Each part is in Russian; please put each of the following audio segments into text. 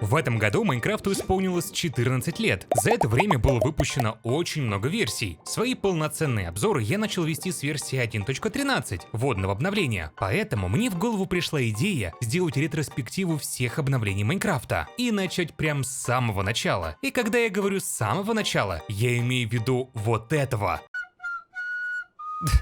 В этом году Майнкрафту исполнилось 14 лет. За это время было выпущено очень много версий. Свои полноценные обзоры я начал вести с версии 1.13 вводного обновления. Поэтому мне в голову пришла идея сделать ретроспективу всех обновлений Майнкрафта и начать прям с самого начала. И когда я говорю с самого начала, я имею в виду вот этого.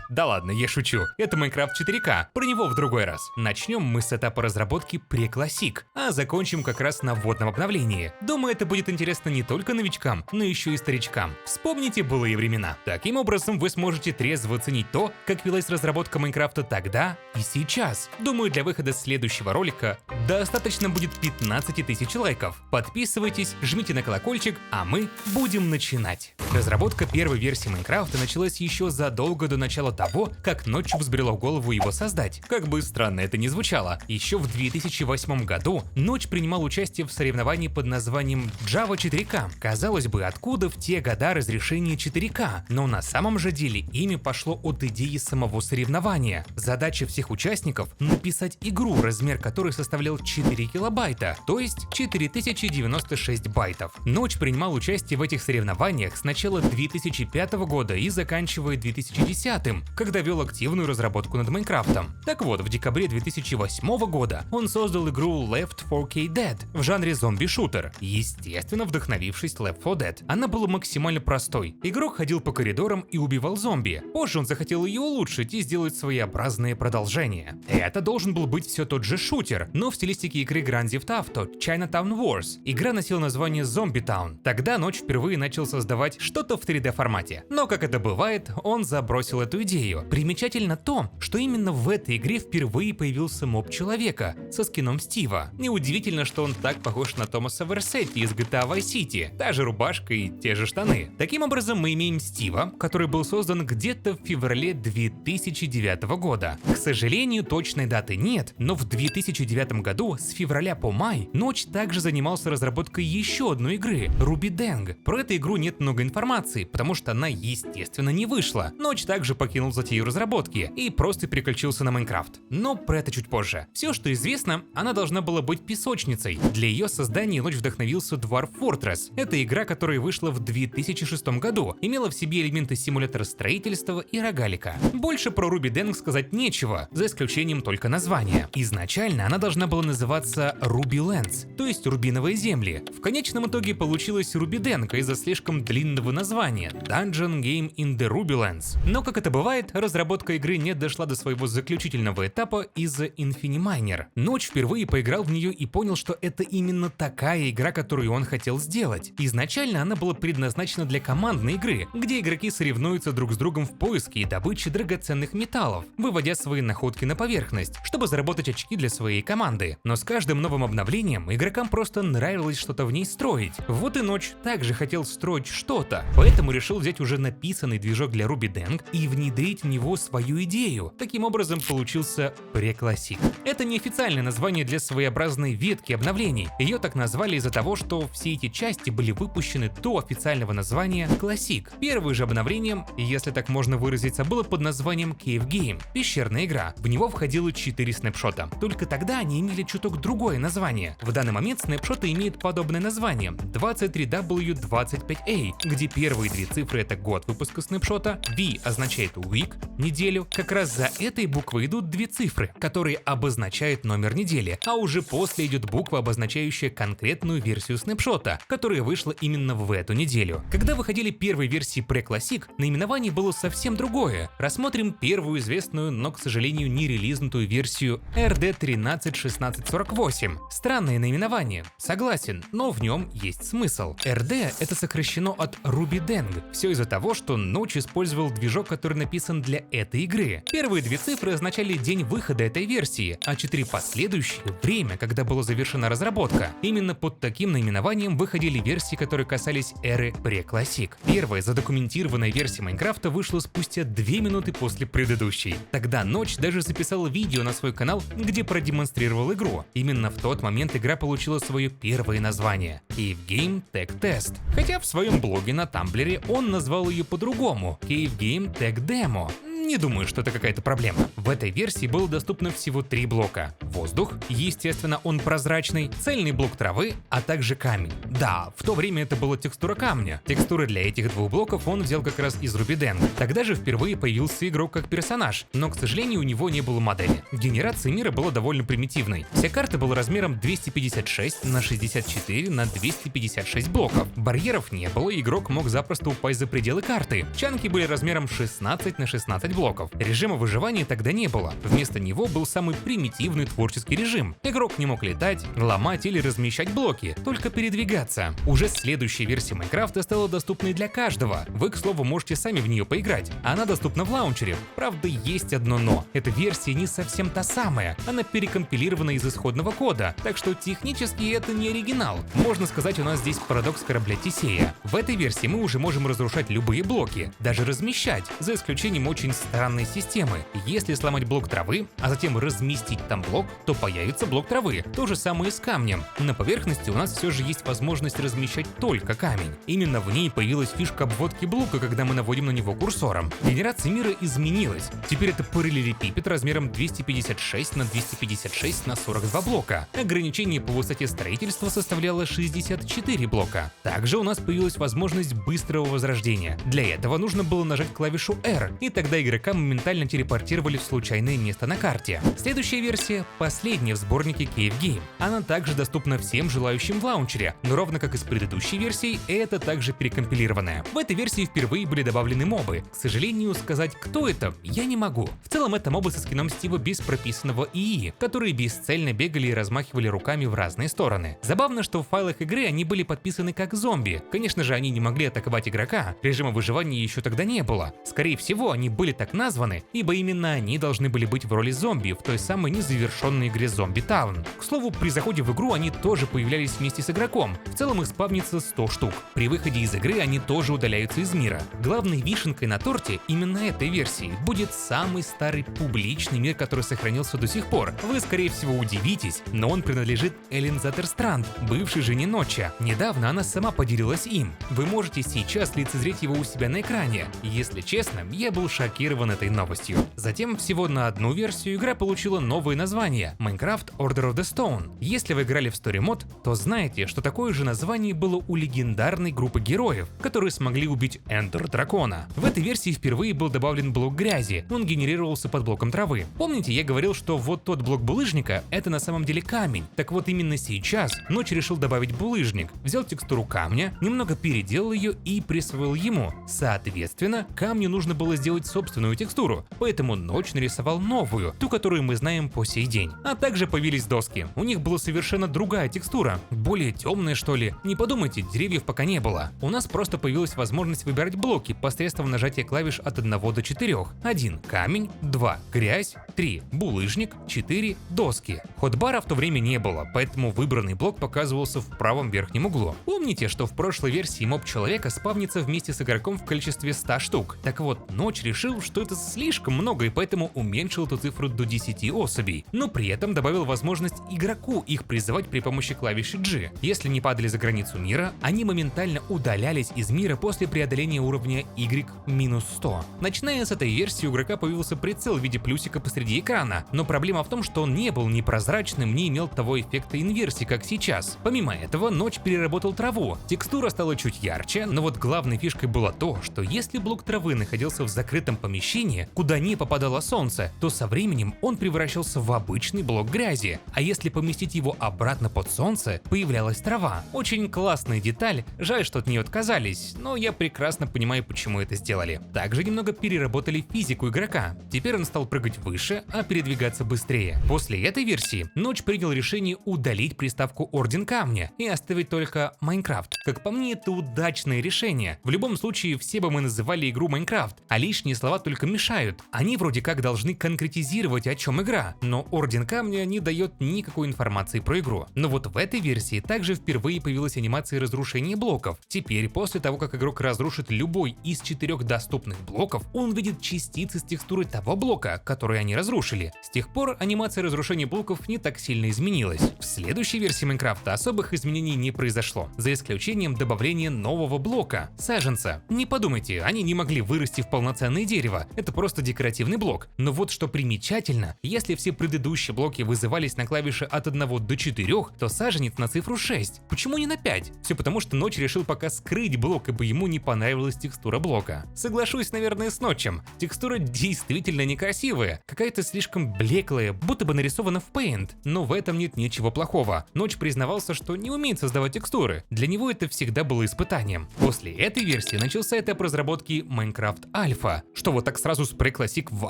Да ладно, я шучу. Это Майнкрафт 4К, про него в другой раз. Начнем мы с этапа разработки Pre-Classic, а закончим как раз на вводном обновлении. Думаю, это будет интересно не только новичкам, но еще и старичкам. Вспомните былые времена. Таким образом, вы сможете трезво оценить то, как велась разработка Майнкрафта тогда и сейчас. Думаю, для выхода следующего ролика достаточно будет 15 тысяч лайков. Подписывайтесь, жмите на колокольчик, а мы будем начинать. Разработка первой версии Майнкрафта началась еще задолго до начала того, как Notch взбрело в голову его создать. Как бы странно это ни звучало, еще в 2008 году Notch принимал участие в соревновании под названием Java 4K. Казалось бы, откуда в те года разрешение 4К? Но на самом же деле имя пошло от идеи самого соревнования. Задача всех участников — написать игру, размер которой составлял 4 килобайта, то есть 4096 байтов. Notch принимал участие в этих соревнованиях с начала 2005 года и заканчивая 2010, когда вел активную разработку над Майнкрафтом. Так вот, в декабре 2008 года он создал игру Left 4K Dead в жанре зомби-шутер, естественно вдохновившись Left 4 Dead. Она была максимально простой. Игрок ходил по коридорам и убивал зомби. Позже он захотел ее улучшить и сделать своеобразное продолжение. Это должен был быть все тот же шутер, но в стилистике игры Grand Theft Auto Chinatown Wars. Игра носила название Zombie Town. Тогда Notch впервые начал создавать что-то в 3D формате. Но, как это бывает, он забросил эту идею. Примечательно то, что именно в этой игре впервые появился моб человека со скином Стива. Неудивительно, что он так похож на Томаса Версетти из GTA Vice City. Та же рубашка и те же штаны. Таким образом, мы имеем Стива, который был создан где-то в феврале 2009 года. К сожалению, точной даты нет, но в 2009 году с февраля по май Notch также занимался разработкой еще одной игры — Ruby Deng. Про эту игру нет много информации, потому что она, естественно, не вышла. Notch также покинул затею разработки и просто переключился на Майнкрафт. Но про это чуть позже. Все, что известно, она должна была быть песочницей. Для ее создания Notch вдохновился Dwarf Fortress. Это игра, которая вышла в 2006 году, имела в себе элементы симулятора строительства и рогалика. Больше про Ruby Deng сказать нечего, за исключением только названия. Изначально она должна была называться Ruby Lands, то есть Рубиновые земли. В конечном итоге получилась Ruby Deng из-за слишком длинного названия Dungeon Game in the Rubylands. Но, как это бывает, разработка игры не дошла до своего заключительного этапа из-за Infiniminer. Notch впервые поиграл в нее и понял, что это именно такая игра, которую он хотел сделать. Изначально она была предназначена для командной игры, где игроки соревнуются друг с другом в поиске и добыче драгоценных металлов, выводя свои находки на поверхность, чтобы заработать очки для своей команды. Но с каждым новым обновлением игрокам просто нравилось что-то в ней строить. Вот и Notch также хотел строить что-то, поэтому решил взять уже написанный движок для Ruby Deng и внедрить в него свою идею. Таким образом получился Pre-Classic. Это неофициальное название для своеобразной ветки обновлений. Ее так назвали из-за того, что все эти части были выпущены до официального названия Classic. Первым же обновлением, если так можно выразиться, было под названием Cave Game — пещерная игра. В него входило 4 снапшота. Только тогда они имели чуток другое название. В данный момент снапшоты имеют подобное название 23W25A, где первые 2 цифры — это год выпуска снапшота, V означает week — неделю. Как раз за этой буквой идут 2 цифры, которые обозначают номер недели, а уже после идет буква, обозначающая конкретную версию снапшота, которая вышла именно в эту неделю. Когда выходили первые версии Pre-Classic, наименование было совсем другое. Рассмотрим первую известную, но, к сожалению, не релизнутую версию RD131648. Странное наименование, согласен, но в нем есть смысл. RD — это сокращено от Ruby Deng. Все из-за того, что Notch использовал движок, который написан для этой игры. Первые 2 цифры означали день выхода этой версии, а 4 последующие — время, когда была завершена разработка. Именно под таким наименованием выходили версии, которые касались эры Pre-Classic. Первая задокументированная версия Майнкрафта вышла спустя 2 минуты после предыдущей. Тогда Notch даже записал видео на свой канал, где продемонстрировал игру. Именно в тот момент игра получила свое первое название — Cave Game Tech Test. Хотя в своем блоге на Тамблере он назвал ее по-другому — Cave Game Tech Demo. Не думаю, что это какая-то проблема. В этой версии было доступно всего 3 блока. Воздух, естественно, он прозрачный, цельный блок травы, а также камень. Да, в то время это была текстура камня. Текстуры для этих 2 блоков он взял как раз из Ruby Deng. Тогда же впервые появился игрок как персонаж, но, к сожалению, у него не было модели. Генерация мира была довольно примитивной. Вся карта была размером 256 на 64 на 256 блоков. Барьеров не было, игрок мог запросто упасть за пределы карты. Чанки были размером 16 на 16 блоков. Режима выживания тогда не было. Вместо него был самый примитивный творческий режим. Игрок не мог летать, ломать или размещать блоки, только передвигаться. Уже следующая версия Майнкрафта стала доступной для каждого. Вы, к слову, можете сами в нее поиграть. Она доступна в лаунчере. Правда, есть одно но. Эта версия не совсем та самая. Она перекомпилирована из исходного кода, так что технически это не оригинал. Можно сказать, у нас здесь парадокс корабля Тесея. В этой версии мы уже можем разрушать любые блоки, даже размещать, за исключением очень странной системы. Если сломать блок травы, а затем разместить там блок, то появится блок травы. То же самое и с камнем. На поверхности у нас все же есть возможность размещать только камень. Именно в ней появилась фишка обводки блока, когда мы наводим на него курсором. Генерация мира изменилась. Теперь это параллелепипед размером 256 на 256 на 42 блока. Ограничение по высоте строительства составляло 64 блока. Также у нас появилась возможность быстрого возрождения. Для этого нужно было нажать клавишу R, и тогда игрока моментально телепортировали в случайное место на карте. Следующая версия — последняя в сборнике Cave Game. Она также доступна всем желающим в лаунчере, но ровно как и с предыдущей версией, это также перекомпилированная. В этой версии впервые были добавлены мобы. К сожалению, сказать, кто это, я не могу. В целом это мобы со скином Стива без прописанного ИИ, которые бесцельно бегали и размахивали руками в разные стороны. Забавно, что в файлах игры они были подписаны как зомби. Конечно же, они не могли атаковать игрока, режима выживания еще тогда не было. Скорее всего, они были так названы, ибо именно они должны были быть в роли зомби в той самой незавершенной игре Zombie Town. К слову, при заходе в игру они тоже появлялись вместе с игроком. В целом их спавнится 100 штук. При выходе из игры они тоже удаляются из мира. Главной вишенкой на торте именно этой версии будет самый старый публичный мир, который сохранился до сих пор. Вы, скорее всего, удивитесь, но он принадлежит Эллен Заттерстранд, бывшей жене Ноча. Недавно она сама поделилась им. Вы можете сейчас лицезреть его у себя на экране. Если честно, я был шокирован этой новостью. Затем всего на одну версию игра получила новое название — Minecraft Order of the Stone. Если вы играли в Story Mode, то знаете, что такое же название было у легендарной группы героев, которые смогли убить Эндер Дракона. В этой версии впервые был добавлен блок грязи, он генерировался под блоком травы. Помните, я говорил, что вот тот блок булыжника — это на самом деле камень? Так вот именно сейчас Ночь решил добавить булыжник, взял текстуру камня, немного переделал ее и присвоил ему. Соответственно, камню нужно было сделать собственную текстуру, поэтому Ночь нарисовал новую, ту, которую мы знаем по сей день. А также появились доски. У них была совершенно другая текстура, более темная, что ли. Не подумайте, деревьев пока не было. У нас просто появилась возможность выбирать блоки посредством нажатия клавиш от 1 до 4. 1 — камень, 2 — грязь, 3 — булыжник, 4 — доски. Хотбара в то время не было, поэтому выбранный блок показывался в правом верхнем углу. Помните, что в прошлой версии моб человека спавнится вместе с игроком в количестве 100 штук? Так вот, Ночь решил, что это слишком много, и поэтому уменьшил эту цифру до 10 особей, но при этом добавил возможность игроку их призывать при помощи клавиши G. Если не падали за границу мира, они моментально удалялись из мира после преодоления уровня Y-100. Начиная с этой версии, у игрока появился прицел в виде плюсика посреди экрана, но проблема в том, что он не был ни прозрачным, не имел того эффекта инверсии, как сейчас. Помимо этого, Ночь переработал траву. Текстура стала чуть ярче, но вот главной фишкой было то, что если блок травы находился в закрытом помещении, куда не попадало солнце, то со временем он превращался в обычный блок грязи, а если поместить его обратно под солнце, появлялась трава. Очень классная деталь, жаль, что от нее отказались, но я прекрасно понимаю, почему это сделали. Также немного переработали физику игрока. Теперь он стал прыгать выше, а передвигаться быстрее. После этой версии Ночь принял решение удалить приставку Орден Камня и оставить только Майнкрафт. Как по мне, это удачное решение. В любом случае, все бы мы называли игру Майнкрафт, а лишние слова только мешают. Они вроде как должны конкретизировать, о чем игра, но Орден Камня не дает никакой информации про игру. Но вот в этой версии также впервые появилась анимация разрушения блоков. Теперь, после того, как игрок разрушит любой из 4 доступных блоков, он видит частицы с текстурой того блока, который они разрушили. С тех пор анимация разрушения блоков не так сильно изменилась. В следующей версии Майнкрафта особых изменений не произошло, за исключением добавления нового блока — саженца. Не подумайте, они не могли вырасти в полноценное дерево. этого, это просто декоративный блок. Но вот что примечательно, если все предыдущие блоки вызывались на клавиши от 1 до 4, то саженец на цифру 6. Почему не на 5? Все потому, что Ночь решил пока скрыть блок, ибо ему не понравилась текстура блока. Соглашусь, наверное, с Ночем. Текстура действительно некрасивая, какая-то слишком блеклая, будто бы нарисована в Paint. Но в этом нет ничего плохого. Ночь признавался, что не умеет создавать текстуры. Для него это всегда было испытанием. После этой версии начался этап разработки Minecraft Alpha. Что, вот так сразу с Pre-Classic в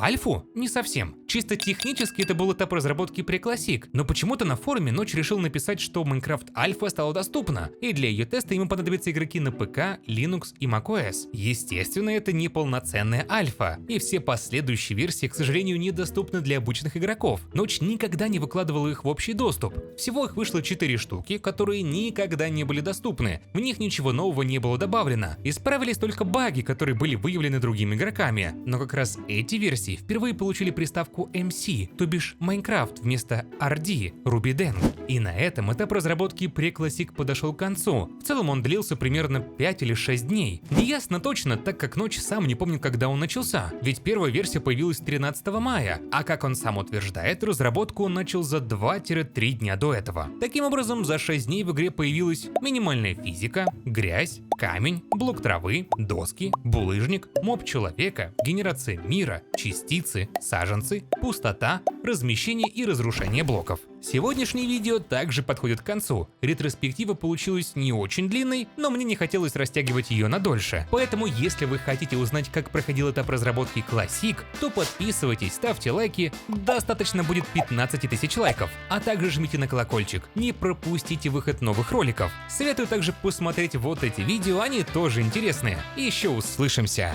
альфу? Не совсем. Чисто технически это был этап разработки Pre-Classic, но почему-то на форуме Ночь решил написать, что Minecraft Alpha стала доступна, и для ее теста ему понадобятся игроки на ПК, Linux и macOS. Естественно, это не полноценная альфа, и все последующие версии, к сожалению, недоступны для обычных игроков. Ночь никогда не выкладывала их в общий доступ. Всего их вышло 4 штуки, которые никогда не были доступны. В них ничего нового не было добавлено. Исправились только баги, которые были выявлены другими игроками. Но как раз эти версии впервые получили приставку MC, то бишь Minecraft вместо RD, Ruby Deng. И на этом этап разработки Pre-Classic подошел к концу. В целом он длился примерно 5 или 6 дней. Неясно точно, так как Ночь сам не помнит, когда он начался. Ведь первая версия появилась 13 мая, а как он сам утверждает, разработку он начал за 2-3 дня до этого. Таким образом, за 6 дней в игре появилась минимальная физика, грязь, камень, блок травы, доски, булыжник, моб человека, генерация мира, частицы, саженцы, пустота, размещение и разрушение блоков. Сегодняшнее видео также подходит к концу. Ретроспектива получилась не очень длинной, но мне не хотелось растягивать ее на дольше. Поэтому, если вы хотите узнать, как проходил этап разработки Classic, то подписывайтесь, ставьте лайки, достаточно будет 15 тысяч лайков. А также жмите на колокольчик, не пропустите выход новых роликов. Советую также посмотреть вот эти видео, они тоже интересные. Еще услышимся!